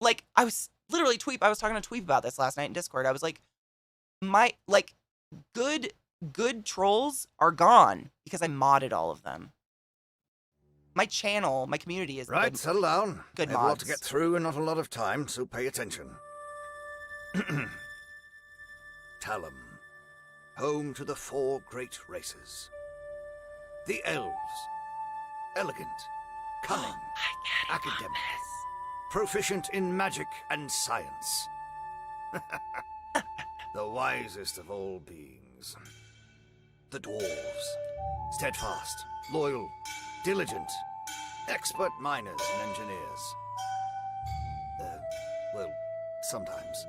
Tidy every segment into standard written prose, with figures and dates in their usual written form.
Like, I was literally I was talking to Tweep about this last night in Discord. I was like, good trolls are gone because I modded all of them. My channel, my community is right. Settle down. Good I have a lot to mods. get through and not a lot of time, so pay attention. Talum, home to the 4 great races. The elves, elegant, cunning, academic, proficient in magic and science. The wisest of all beings. The dwarves, steadfast, loyal, diligent, expert miners and engineers. Well, sometimes.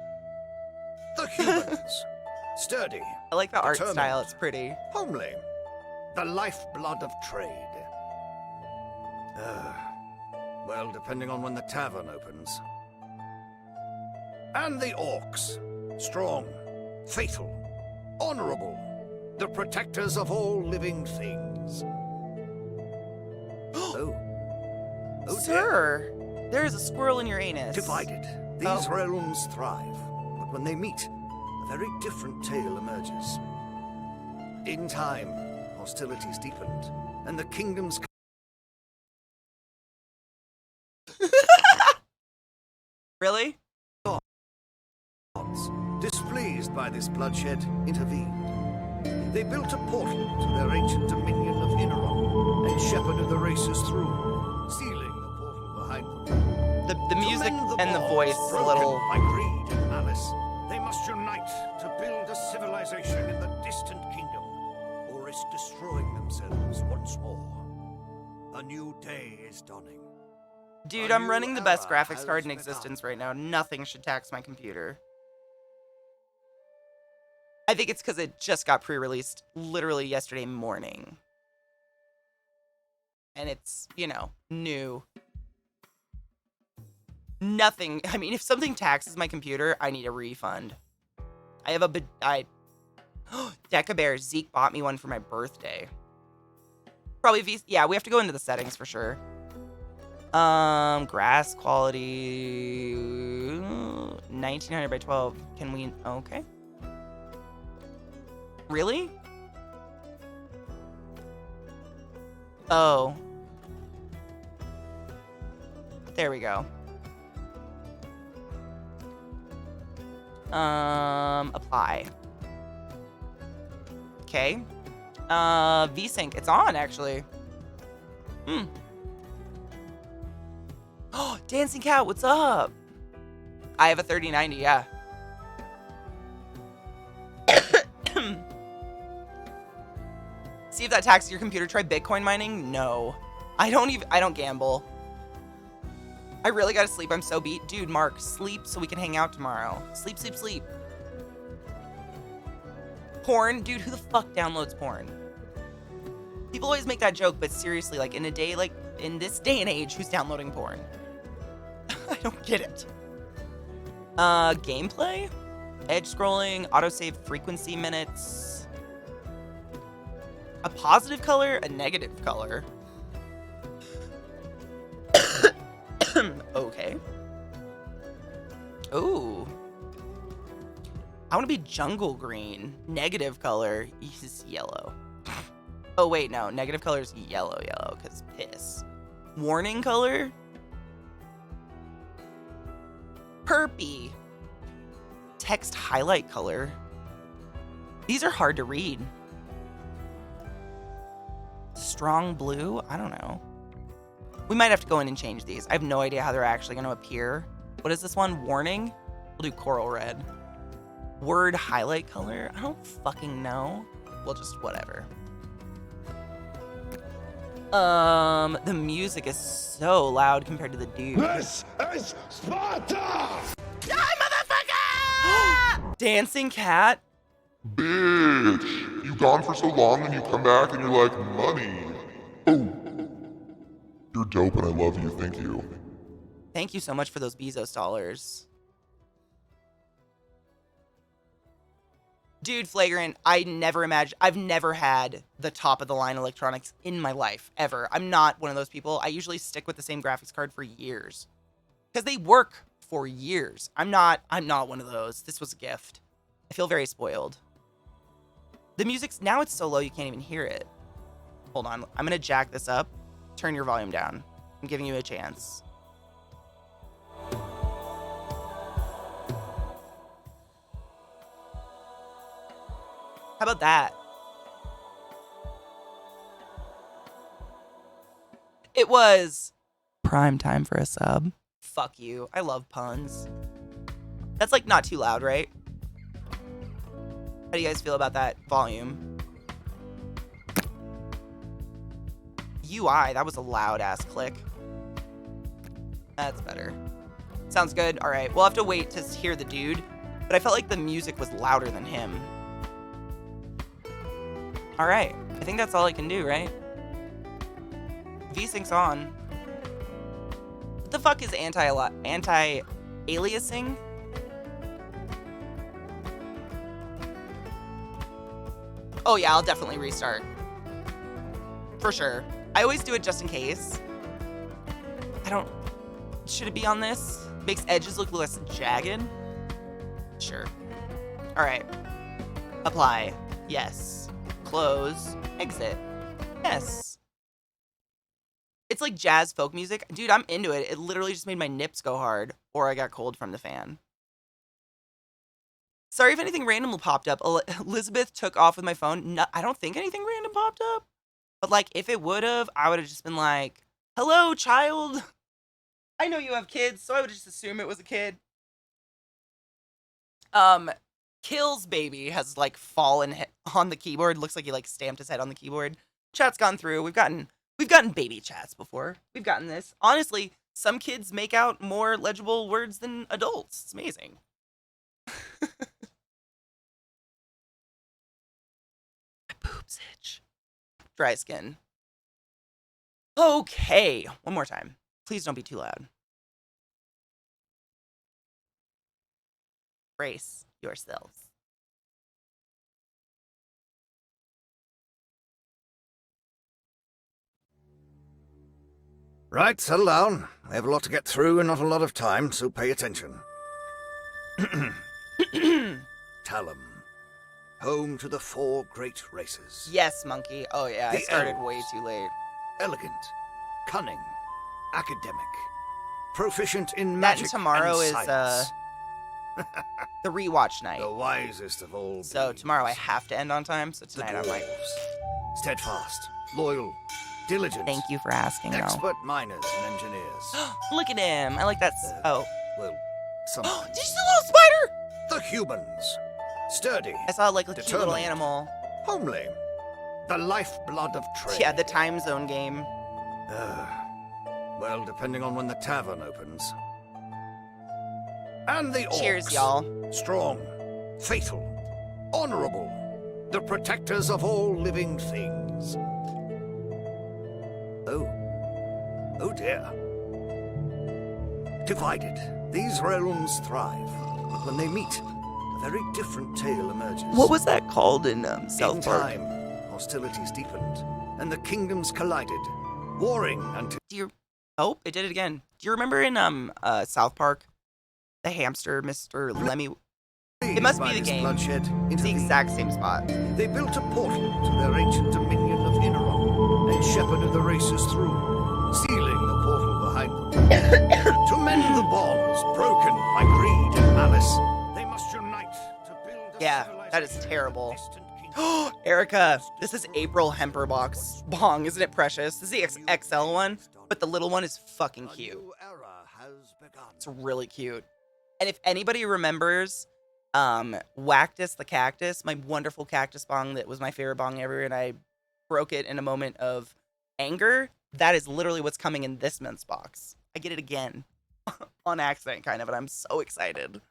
The humans, sturdy, I like the art determined, style. It's pretty. homely, the lifeblood of trade. Well, depending on when the tavern opens. And the orcs, strong, fatal, honorable, the protectors of all living things. Oh, Sir, there is a squirrel in your anus. divided, these realms thrive, but when they meet, a very different tale emerges. In time, hostilities deepened, and the kingdoms... Really? gods, displeased by this bloodshed, intervened. They built a portal to their ancient dominion of Inaron and shepherded the races through, sealing the portal behind them. The music and the bonds voice a broken little... by greed and malice, they must unite to build a civilization in the distant kingdom, or risk destroying themselves once more. A new day is dawning. Dude, I'm running the best graphics card in existence right now. Nothing should tax my computer. I think it's because it just got pre-released literally yesterday morning. And it's, you know, new. Nothing. I mean, if something taxes my computer, I need a refund. I have Deca Bear. Zeke bought me one for my birthday. Probably yeah, we have to go into the settings for sure. Grass quality 1900 by 12. Can we? Okay. Really? Oh. There we go. Apply. Okay. VSync. It's on, actually. Oh, Dancing Cat, what's up? I have a 3090, yeah. See if that taxes your computer. Try Bitcoin mining? No. I don't gamble. I really gotta sleep. I'm so beat. Dude, Mark, sleep so we can hang out tomorrow. Sleep, sleep, sleep. Porn? Dude, who the fuck downloads porn? People always make that joke, but seriously, like, in this day and age, who's downloading porn? I don't get it. Gameplay? Edge scrolling, autosave frequency minutes. A positive color, a negative color. Okay. Ooh. I want to be jungle green. Negative color is yellow. Oh, wait, no. Negative color is yellow, because piss. Warning color? Perpy. Text highlight color. These are hard to read. Strong blue? I don't know. We might have to go in and change these. I have no idea how they're actually going to appear. What is this one? Warning? We'll do coral red. Word highlight color? I don't fucking know. Well, just whatever. The music is so loud compared to the dude. This is Sparta! Die, motherfucker! Dancing Cat? Bitch! You gone for so long and you come back and you're like, money. Oh. You're dope and I love you, thank you. Thank you so much for those Bezos dollars. Dude, Flagrant, I've never had the top of the line electronics in my life, ever. I'm not one of those people. I usually stick with the same graphics card for years. Because they work for years. I'm not one of those. This was a gift. I feel very spoiled. The music's, now it's so low you can't even hear it. Hold on. I'm going to jack this up. Turn your volume down. I'm giving you a chance. How about that? It was prime time for a sub. Fuck you. I love puns. That's like not too loud, right? How do you guys feel about that volume? UI, that was a loud ass click. That's better. Sounds good. All right, we'll have to wait to hear the dude, but I felt like the music was louder than him. All right, I think that's all I can do, right? VSync's on. What the fuck is anti-aliasing? Oh yeah, I'll definitely restart. For sure. I always do it just in case. Should it be on this? Makes edges look less jagged? Sure. All right. Apply. Yes. Close. Exit. Yes. It's like jazz folk music. Dude, I'm into it. It literally just made my nips go hard, or I got cold from the fan. Sorry if anything random popped up. Elizabeth took off with my phone. No, I don't think anything random popped up. But like, if it would have, I would have just been like, hello, child. I know you have kids, so I would just assume it was a kid. Kills baby has like fallen on the keyboard. Looks like he like stamped his head on the keyboard. Chat's gone through. We've gotten baby chats before. We've gotten this. Honestly, some kids make out more legible words than adults. It's amazing. My boobs itch. Dry skin. Okay, one more time. Please don't be too loud. Brace yourselves. Right, settle down. I have a lot to get through and not a lot of time, so pay attention. Talum. Home to the 4 great races. Yes, monkey. Oh yeah, I The started elves. way too late. Elegant, cunning, academic, proficient in That magic and tomorrow and is science. the rewatch night. The wisest of all So beings. tomorrow I have to end on time. So The tonight I'm like, Dwarves. Steadfast, loyal, diligent. thank you for asking. Though. Expert miners and engineers. Look at him. I like that. Oh, Well, did some. you see the little spider? The humans. Sturdy, I saw like a cute little Determined. animal. homely. The lifeblood of trade. Yeah, the time zone game. Well, depending on when the tavern opens. And the orcs. Cheers, y'all. Strong, faithful, honorable. The protectors of all living things. Oh dear. Divided, these realms thrive. But when they meet, a very different tale emerges. What was that called in In South Park? time, hostilities deepened, and the kingdoms collided, warring until... Do you? Oh, it did it again. Do you remember in South Park, the hamster, Mr. Lemmy? It must be the game. Bloodshed It's the intervened. exact same spot. They built a portal to their ancient dominion of Inaron, and shepherded the races through, sealing the portal behind them. To mend the bonds broken by greed and malice, they must unite to build a Yeah, that is civilization terrible. in distant kingdoms. Erica, this is April Hemperbox Bong, isn't it precious? This is the XL one, but the little one is fucking A cute. new era has begun. It's really cute. And if anybody remembers Wactus the Cactus, my wonderful cactus bong that was my favorite bong ever, and I broke it in a moment of anger, that is literally what's coming in this month's box. I get it again. On accident, kind of, and I'm so excited.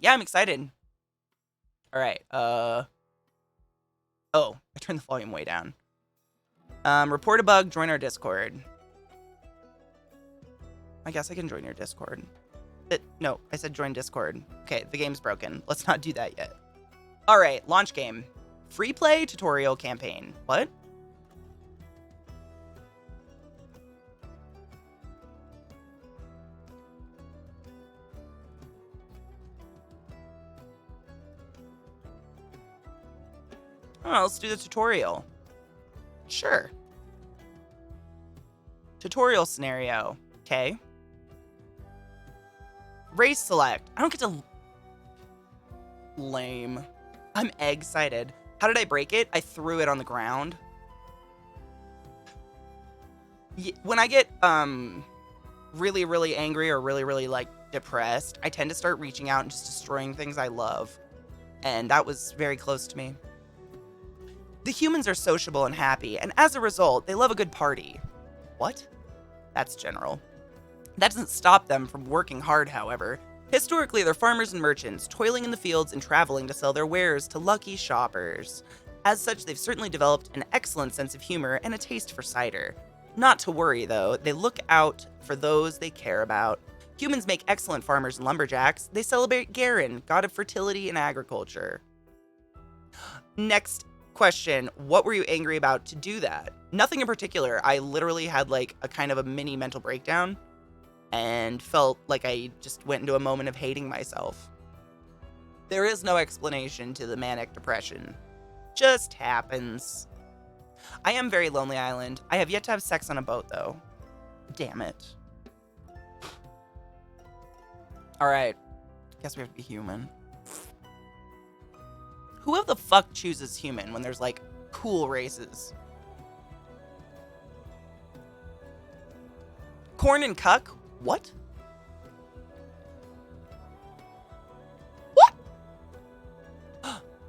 Yeah, I'm excited. All right. Oh, I turned the volume way down. Report a bug, join our Discord. I guess I can join your Discord. No, I said join Discord. Okay, the game's broken. Let's not do that yet. All right, launch game. Free play tutorial campaign. What? Oh, let's do the tutorial. Sure. Tutorial scenario. Okay. Race select. I don't get to... Lame. I'm egg-sighted. How did I break it? I threw it on the ground. When I get, really, really angry or really, really, like, depressed, I tend to start reaching out and just destroying things I love. And that was very close to me. The humans are sociable and happy, and as a result, they love a good party. What? That's general. That doesn't stop them from working hard, however. Historically, they're farmers and merchants, toiling in the fields and traveling to sell their wares to lucky shoppers. As such, they've certainly developed an excellent sense of humor and a taste for cider. Not to worry, though, they look out for those they care about. Humans make excellent farmers and lumberjacks. They celebrate Garen, god of fertility and agriculture. Next question, what were you angry about to do that? Nothing in particular. I literally had like a kind of a mini mental breakdown and felt like I just went into a moment of hating myself. There is no explanation to the manic depression. Just happens. I am very lonely island. I have yet to have sex on a boat though. Damn it. Alright. Guess we have to be human. Who the fuck chooses human when there's like cool races? Corn and cuck? What? What?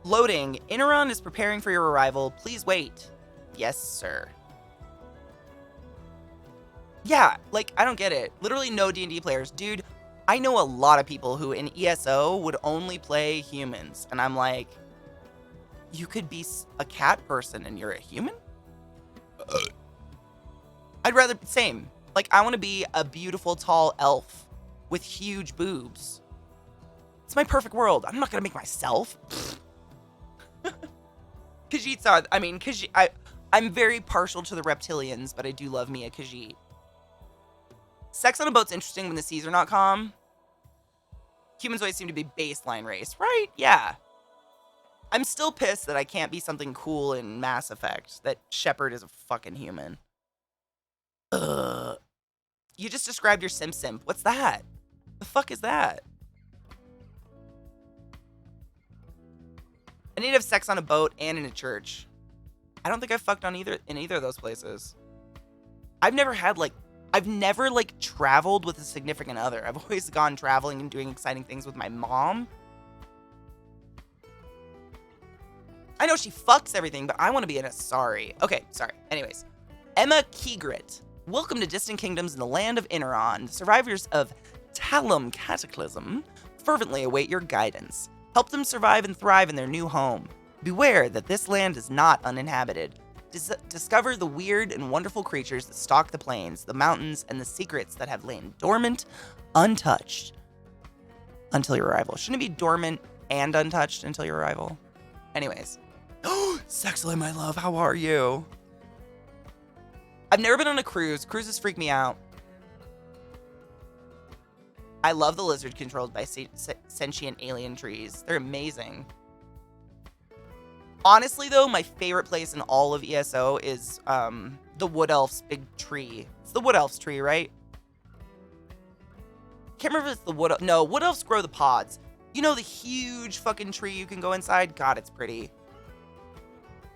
Loading. Interon is preparing for your arrival. Please wait. Yes, sir. Yeah, like, I don't get it. Literally no D&D players. Dude, I know a lot of people who in ESO would only play humans. And I'm like, you could be a cat person and you're a human? I'd rather, same. Like, I want to be a beautiful, tall elf with huge boobs. It's my perfect world. I'm not going to make myself. Khajiit's, I mean, I'm very partial to the reptilians, but I do love me a Khajiit. Sex on a boat's interesting when the seas are not calm. Humans always seem to be baseline race, right? Yeah. I'm still pissed that I can't be something cool in Mass Effect, that Shepard is a fucking human. Ugh. You just described your simp. What's that? The fuck is that? I need to have sex on a boat and in a church. I don't think I've fucked on either of those places. I've never traveled with a significant other. I've always gone traveling and doing exciting things with my mom. I know she fucks everything, but I want to be in a sorry. Okay, sorry. Anyways. Emma Keegrit. Welcome to Distant Kingdoms in the land of Interon. The survivors of Talum Cataclysm fervently await your guidance. Help them survive and thrive in their new home. Beware that this land is not uninhabited. Discover the weird and wonderful creatures that stalk the plains, the mountains, and the secrets that have lain dormant, untouched, until your arrival. Shouldn't it be dormant and untouched until your arrival? Anyways. Sexily, my love, how are you? I've never been on a cruise. Cruises freak me out. I love the lizard controlled by sentient alien trees. They're amazing. Honestly, though, my favorite place in all of ESO is the Wood Elf's big tree. It's the Wood Elf's tree, right? Can't remember if it's the Wood Elf. No, Wood Elves grow the pods. You know the huge fucking tree you can go inside? God, it's pretty.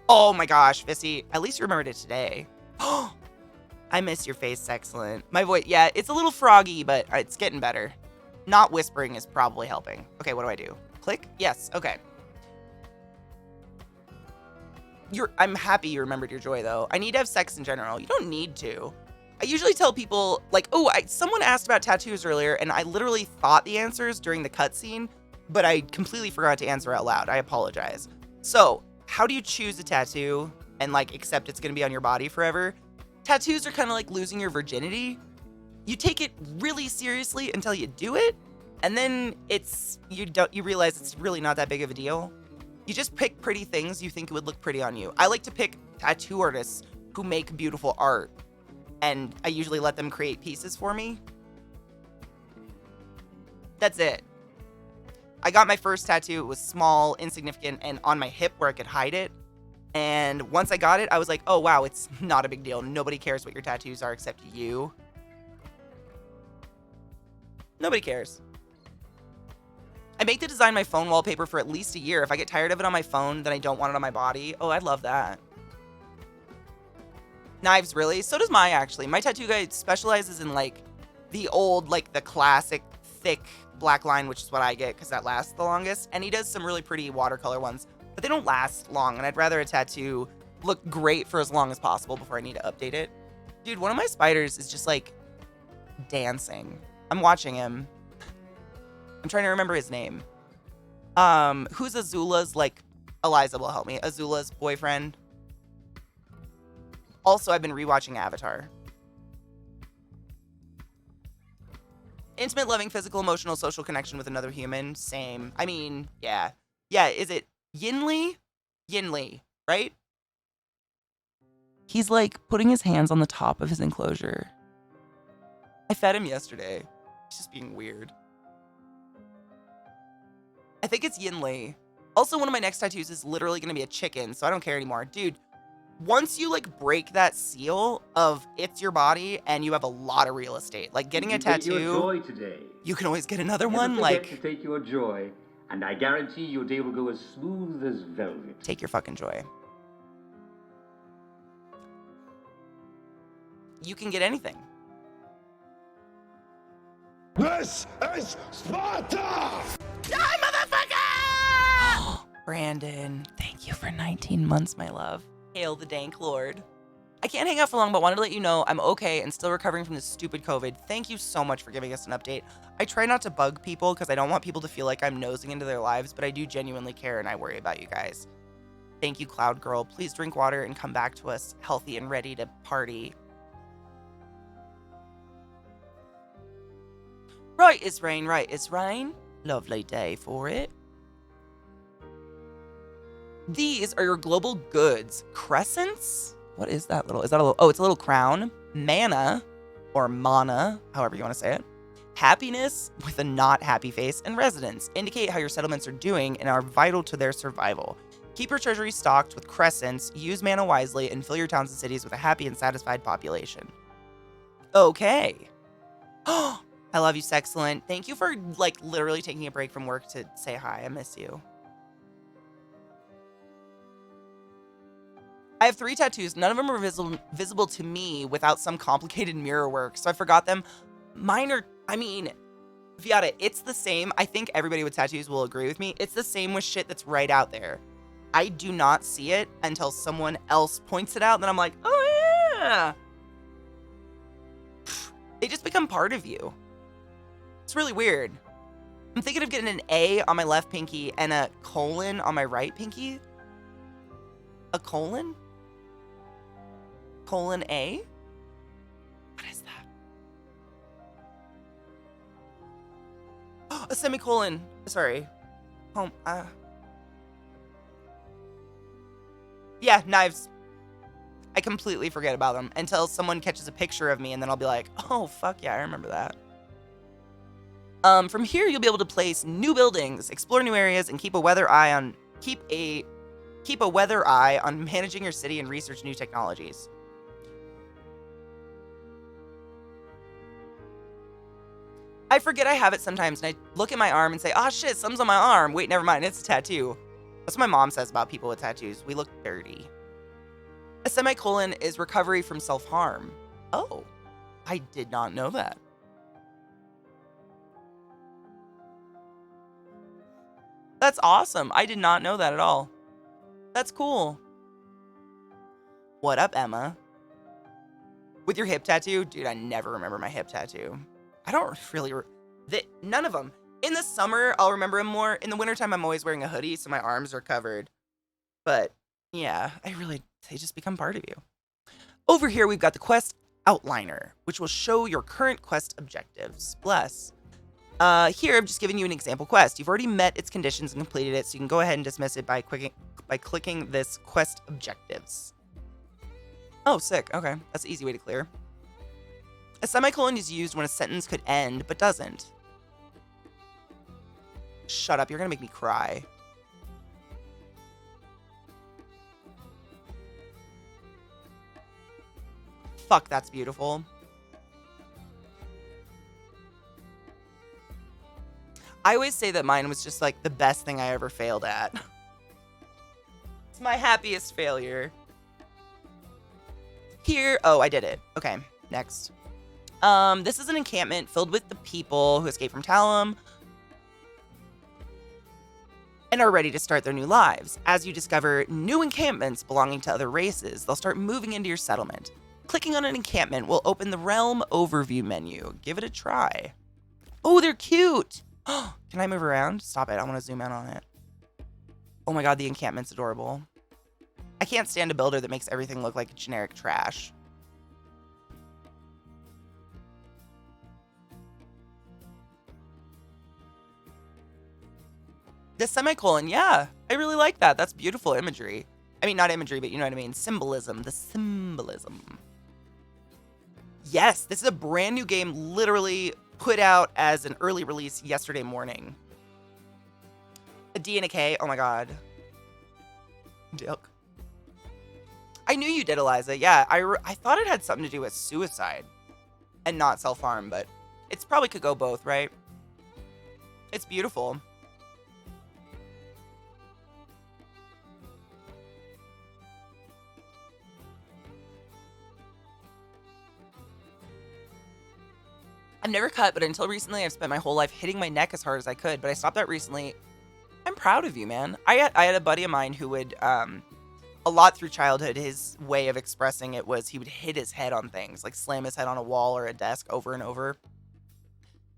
Oh my gosh, Vissy. At least you remembered it today. Oh, I miss your face, excellent. My voice, yeah, it's a little froggy, but it's getting better. Not whispering is probably helping. Okay, what do I do? Click? Yes, okay. I'm happy you remembered your joy, though. I need to have sex in general. You don't need to. I usually tell people, like, someone asked about tattoos earlier, and I literally thought the answers during the cutscene, but I completely forgot to answer out loud. I apologize. So, how do you choose a tattoo and, like, accept it's going to be on your body forever? Tattoos are kind of like losing your virginity. You take it really seriously until you do it, and then you realize it's really not that big of a deal. You just pick pretty things you think would look pretty on you. I like to pick tattoo artists who make beautiful art, and I usually let them create pieces for me. That's it. I got my first tattoo. It was small, insignificant, and on my hip where I could hide it. And once I got it, I was like, oh, wow, it's not a big deal. Nobody cares what your tattoos are except you. Nobody cares. I make the design my phone wallpaper for at least a year. If I get tired of it on my phone, then I don't want it on my body. Oh, I'd love that. Knives, really? So does my, actually. My tattoo guy specializes in, like, the old, like, the classic thick black line, which is what I get because that lasts the longest. And he does some really pretty watercolor ones, but they don't last long. And I'd rather a tattoo look great for as long as possible before I need to update it. Dude, one of my spiders is just, like, dancing. I'm watching him. I'm trying to remember his name. Who's Azula's, like, Eliza will help me. Azula's boyfriend. Also, I've been rewatching Avatar. Intimate, loving, physical, emotional, social connection with another human. Same. I mean, yeah. Yeah, is it Yinli? Yinli, right? He's, like, putting his hands on the top of his enclosure. I fed him yesterday. He's just being weird. I think it's Yinli. Also, one of my next tattoos is literally going to be a chicken, so I don't care anymore. Dude, once you, like, break that seal of it's your body and you have a lot of real estate, like, getting a tattoo, your joy today. you can always get another Never one, forget like, to take your joy, and I guarantee your day will go as smooth as velvet. take your fucking joy. You can get anything. This is Sparta! Die, motherfucker! Brandon, thank you for 19 months, my love. Hail the dank lord. I can't hang out for long, but wanted to let you know I'm okay and still recovering from this stupid COVID. Thank you so much for giving us an update. I try not to bug people because I don't want people to feel like I'm nosing into their lives, but I do genuinely care and I worry about you guys. Thank you, Cloud Girl. Please drink water and come back to us healthy and ready to party. Right, it's rain, right, it's rain. Lovely day for it. These are your global goods. Crescents? What is that little? Is that a little? Oh, it's a little crown. Mana, or mana, however you want to say it. Happiness with a not happy face, and residence indicate how your settlements are doing and are vital to their survival. Keep your treasury stocked with crescents, use mana wisely, and fill your towns and cities with a happy and satisfied population. Okay. Oh, I love you, Sexcellent. Thank you for, like, literally taking a break from work to say hi. I miss you. I have 3 tattoos. None of them are visible to me without some complicated mirror work, so I forgot them. Mine are, I mean, Viata, it's the same. I think everybody with tattoos will agree with me. It's the same with shit that's right out there. I do not see it until someone else points it out, and then I'm like, oh yeah. They just become part of you. It's really weird. I'm thinking of getting an A on my left pinky and a colon on my right pinky. A colon? Colon A? What is that? A semicolon. Sorry. Yeah, knives. I completely forget about them until someone catches a picture of me, and then I'll be like, oh, fuck yeah, I remember that. From here, you'll be able to place new buildings, explore new areas, and keep a weather eye on managing your city and research new technologies. I forget I have it sometimes, and I look at my arm and say, oh shit, something's on my arm. Wait, never mind, it's a tattoo. That's what my mom says about people with tattoos. We look dirty. A semicolon is recovery from self-harm. Oh, I did not know that. That's awesome. I did not know that at all. That's cool. What up, Emma? With your hip tattoo? Dude, I never remember my hip tattoo. I don't really... none of them. In the summer, I'll remember them more. In the wintertime, I'm always wearing a hoodie, so my arms are covered. But, yeah, they just become part of you. Over here, we've got the quest outliner, which will show your current quest objectives. Bless. Here, I'm just giving you an example quest. You've already met its conditions and completed it, so you can go ahead and dismiss it by clicking this quest objectives. Oh, sick. Okay, that's an easy way to clear. A semicolon is used when a sentence could end, but doesn't. Shut up, you're gonna make me cry. Fuck, that's beautiful. I always say that mine was just like the best thing I ever failed at. It's my happiest failure. Here, oh, I did it. Okay, next. This is an encampment filled with the people who escaped from Talum and are ready to start their new lives. As you discover new encampments belonging to other races, they'll start moving into your settlement. Clicking on an encampment will open the Realm Overview menu. Give it a try. Oh, they're cute. Can I move around? Stop it. I want to zoom in on it. Oh my god, the encampment's adorable. I can't stand a builder that makes everything look like generic trash. The semicolon, yeah. I really like that. That's beautiful imagery. I mean, not imagery, but you know what I mean. Symbolism. The symbolism. Yes, this is a brand new game literally put out as an early release yesterday morning. A D and a K. Oh my god. Dick. I knew you did, Eliza. Yeah, I thought it had something to do with suicide and not self-harm, but it's probably could go both, right? It's beautiful. I've never cut, but until recently, I've spent my whole life hitting my neck as hard as I could, but I stopped that recently. I'm proud of you, man. I had a buddy of mine who would, a lot through childhood, his way of expressing it was he would hit his head on things, like slam his head on a wall or a desk over and over.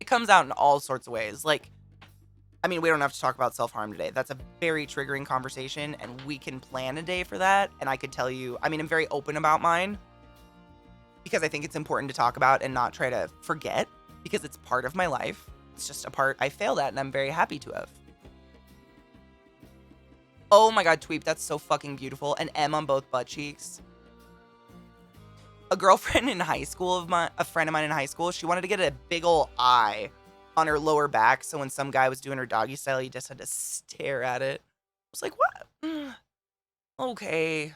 It comes out in all sorts of ways. Like, I mean, we don't have to talk about self-harm today. That's a very triggering conversation, and we can plan a day for that. And I could tell you, I mean, I'm very open about mine because I think it's important to talk about and not try to forget because it's part of my life. It's just a part I failed at, and I'm very happy to have. Oh my god, Tweep, that's so fucking beautiful. An M on both butt cheeks. A girlfriend in high school a friend of mine in high school, she wanted to get a big ol' eye on her lower back, so when some guy was doing her doggy style, he just had to stare at it. I was like, what? Okay.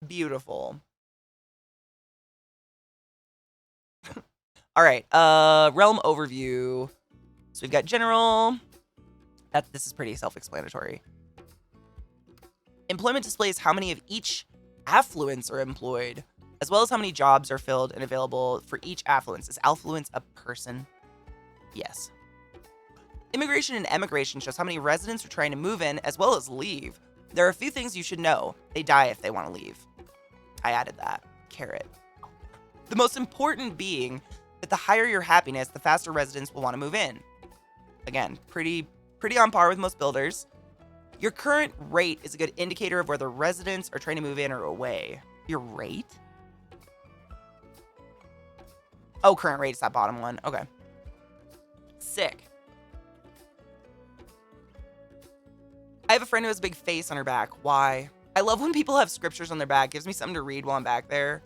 Beautiful. All right, realm overview. So we've got general. This is pretty self-explanatory. Employment displays how many of each affluence are employed, as well as how many jobs are filled and available for each affluence. Is affluence a person? Yes. Immigration and emigration shows how many residents are trying to move in as well as leave. There are a few things you should know. They die if they want to leave. I added that. Carrot. The most important being that the higher your happiness, the faster residents will want to move in. Again, pretty on par with most builders. Your current rate is a good indicator of whether residents are trying to move in or away. Your rate? Oh, current rate is that bottom one. Okay. Sick. I have a friend who has a big face on her back. Why? I love when people have scriptures on their back. Gives me something to read while I'm back there.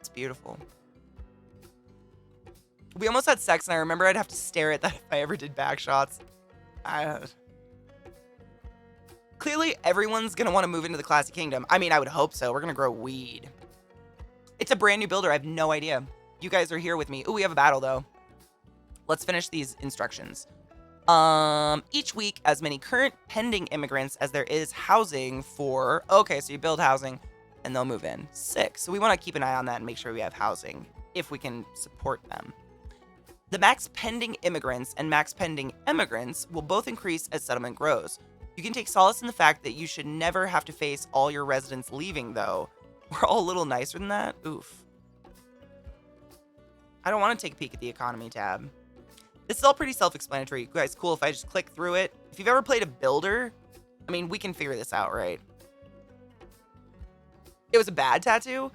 It's beautiful. We almost had sex, and I remember I'd have to stare at that if I ever did back shots. Clearly, everyone's going to want to move into the Classy Kingdom. I mean, I would hope so. We're going to grow weed. It's a brand new builder. I have no idea. You guys are here with me. Ooh, we have a battle, though. Let's finish these instructions. Each week, as many current pending immigrants as there is housing for... Okay, so you build housing, and they'll move in. 6. So we want to keep an eye on that and make sure we have housing, if we can support them. The max pending immigrants and max pending emigrants will both increase as settlement grows. You can take solace in the fact that you should never have to face all your residents leaving, though. We're all a little nicer than that. Oof. I don't want to take a peek at the economy tab. This is all pretty self-explanatory. You guys, cool if I just click through it. If you've ever played a builder, I mean, we can figure this out, right? It was a bad tattoo?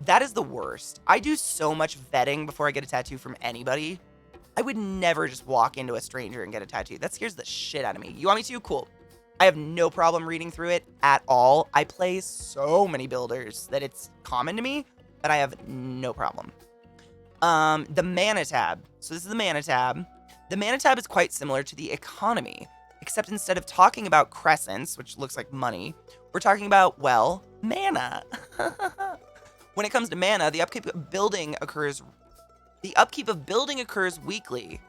That is the worst. I do so much vetting before I get a tattoo from anybody. I would never just walk into a stranger and get a tattoo. That scares the shit out of me. You want me to? Cool. I have no problem reading through it at all. I play so many builders that it's common to me that I have no problem. The mana tab. So this is the mana tab. The mana tab is quite similar to the economy, except instead of talking about crescents, which looks like money, we're talking about, well, mana. When it comes to mana, the upkeep of building occurs weekly.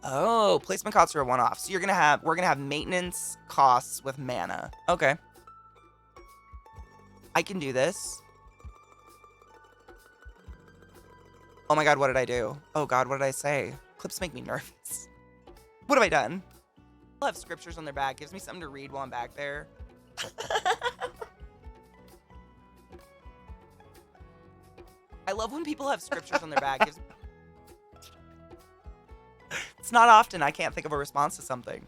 Oh, placement costs are a one-off. So we're gonna have maintenance costs with mana. Okay. I can do this. Oh my god, what did I do? Oh god, what did I say? Clips make me nervous. What have I done? I'll have scriptures on their back. Gives me something to read while I'm back there. I love when people have scriptures on their back. It's not often I can't think of a response to something.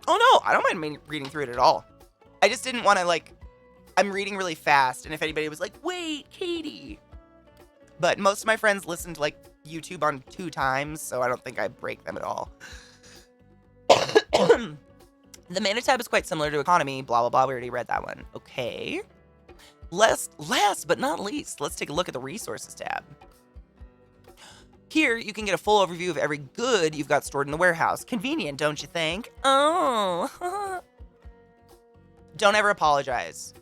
Oh no, I don't mind reading through it at all. I just didn't want to, like, I'm reading really fast, and if anybody was like, wait, Katie. But most of my friends listen to, like, YouTube on 2 times, so I don't think I break them at all. The mana tab is quite similar to economy, blah, blah, blah. We already read that one. Okay. Last but not least, let's take a look at the resources tab. Here, you can get a full overview of every good you've got stored in the warehouse. Convenient, don't you think? Oh. Don't ever apologize.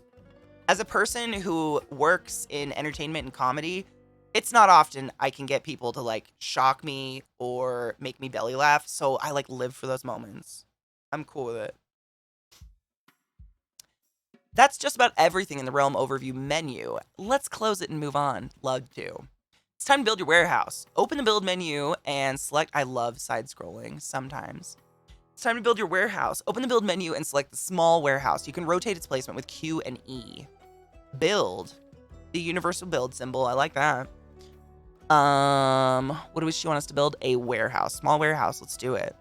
As a person who works in entertainment and comedy, it's not often I can get people to, like, shock me or make me belly laugh, so I, like, live for those moments. I'm cool with it. That's just about everything in the Realm Overview menu. Let's close it and move on. Love to. It's time to build your warehouse. Open the build menu and select, I love side-scrolling sometimes. It's time to build your warehouse. Open the build menu and select the small warehouse. You can rotate its placement with Q and E. Build. The universal build symbol, I like that. What does she want us to build? A warehouse. Small warehouse, let's do it.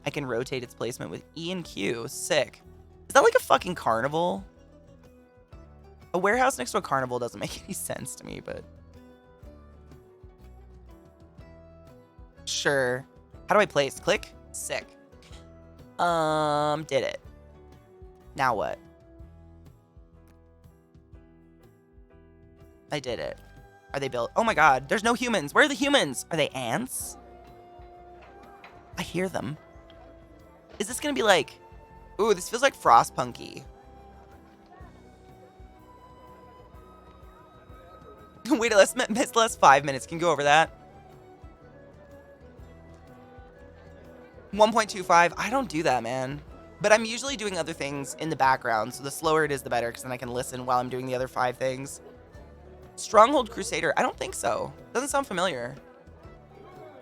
I can rotate its placement with E and Q. Sick. Is that like a fucking carnival? A warehouse next to a carnival doesn't make any sense to me, but... Sure. How do I place? Click? Sick. Did it. Now what? I did it. Are they built? Oh my god, there's no humans. Where are the humans? Are they ants? I hear them. Is this gonna be like... Ooh, this feels like Frostpunky. Wait, let's miss the last 5 minutes. Can you go over that? 1.25. I don't do that, man. But I'm usually doing other things in the background, so the slower it is, the better, because then I can listen while I'm doing the other 5 things. Stronghold Crusader. I don't think so. Doesn't sound familiar.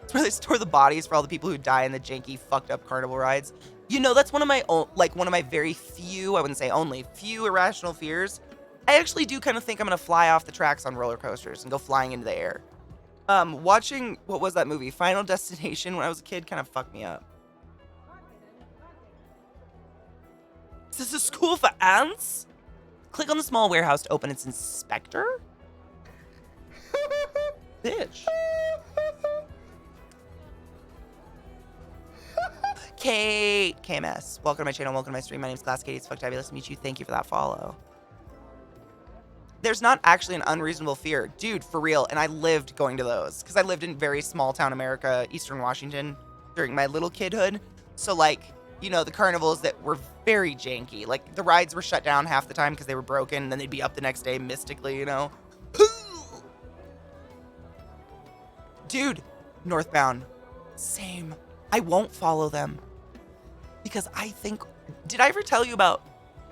It's where they store the bodies for all the people who die in the janky, fucked up carnival rides. You know, that's one of my very few, I wouldn't say only, few irrational fears. I actually do kind of think I'm going to fly off the tracks on roller coasters and go flying into the air. Watching, what was that movie? Final Destination when I was a kid kind of fucked me up. Is this a school for ants? Click on the small warehouse to open its inspector. Bitch. Kate, KMS. Welcome to my channel, welcome to my stream. My name's ClassyKatie. It's fucktabulous to meet you. Thank you for that follow. There's not actually an unreasonable fear. Dude, for real. And I lived going to those. Because I lived in very small town America, Eastern Washington, during my little kidhood. So, like, you know, the carnivals that were very janky. Like, the rides were shut down half the time because they were broken. And then they'd be up the next day mystically, you know. Dude, Northbound. Same. I won't follow them. Because I think... Did I ever tell you about...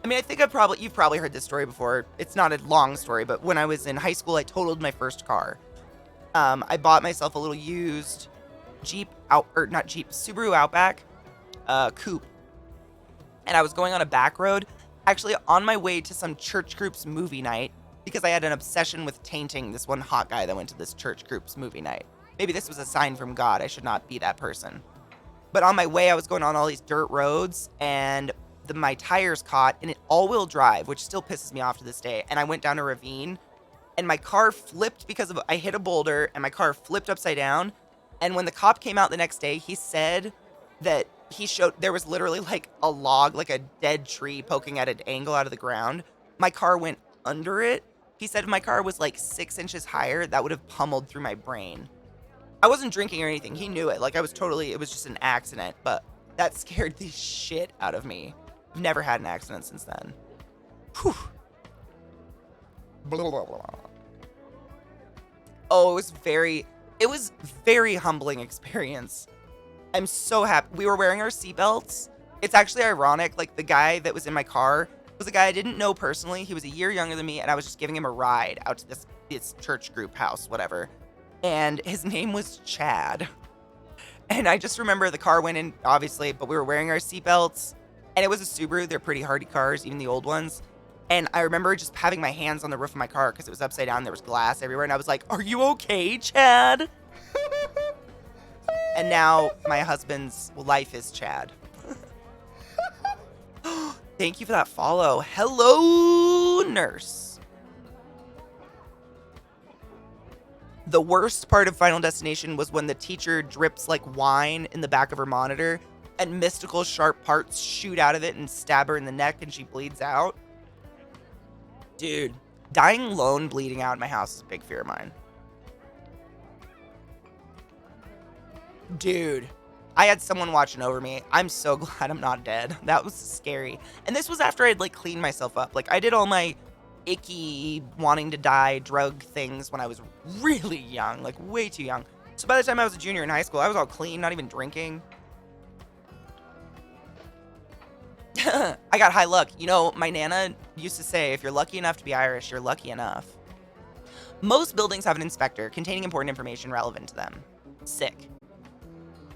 I mean, I think you've probably heard this story before. It's not a long story, but when I was in high school, I totaled my first car. I bought myself a little used Subaru Outback coupe. And I was going on a back road, actually on my way to some church group's movie night, because I had an obsession with tainting this one hot guy that went to this church group's movie night. Maybe this was a sign from God. I should not be that person. But on my way, I was going on all these dirt roads, and my tires caught in an all-wheel drive, which still pisses me off to this day. And I went down a ravine, and my car flipped because I hit a boulder, and my car flipped upside down. And when the cop came out the next day, he said that there was literally like a log, like a dead tree poking at an angle out of the ground. My car went under it, He said if my car was like 6 inches higher, that would have pummeled through my brain. I wasn't drinking or anything. He knew it. Like, it was just an accident, but that scared the shit out of me. I've never had an accident since then. Whew. Blah, blah, blah. Oh, it was very humbling experience. I'm so happy. We were wearing our seatbelts. It's actually ironic. Like, the guy that was in my car was a guy I didn't know personally. He was a year younger than me, and I was just giving him a ride out to this church group house, whatever. And his name was Chad. And I just remember the car went in, obviously, but we were wearing our seatbelts. And it was a Subaru. They're pretty hardy cars, even the old ones. And I remember just having my hands on the roof of my car because it was upside down. There was glass everywhere. And I was like, "Are you okay, Chad?" And now my husband's life is Chad. Thank you for that follow. Hello, nurse. The worst part of Final Destination was when the teacher drips like wine in the back of her monitor and mystical sharp parts shoot out of it and stab her in the neck and she bleeds out. Dude, dying alone bleeding out in my house is a big fear of mine. Dude, I had someone watching over me. I'm so glad I'm not dead. That was scary. And this was after I'd like cleaned myself up. Like, I did all my icky wanting to die drug things when I was really young, like way too young. So by the time I was a junior in high school, I was all clean, not even drinking. I got high luck. You know, my Nana used to say, if you're lucky enough to be Irish, you're lucky enough. Most buildings have an inspector containing important information relevant to them. Sick.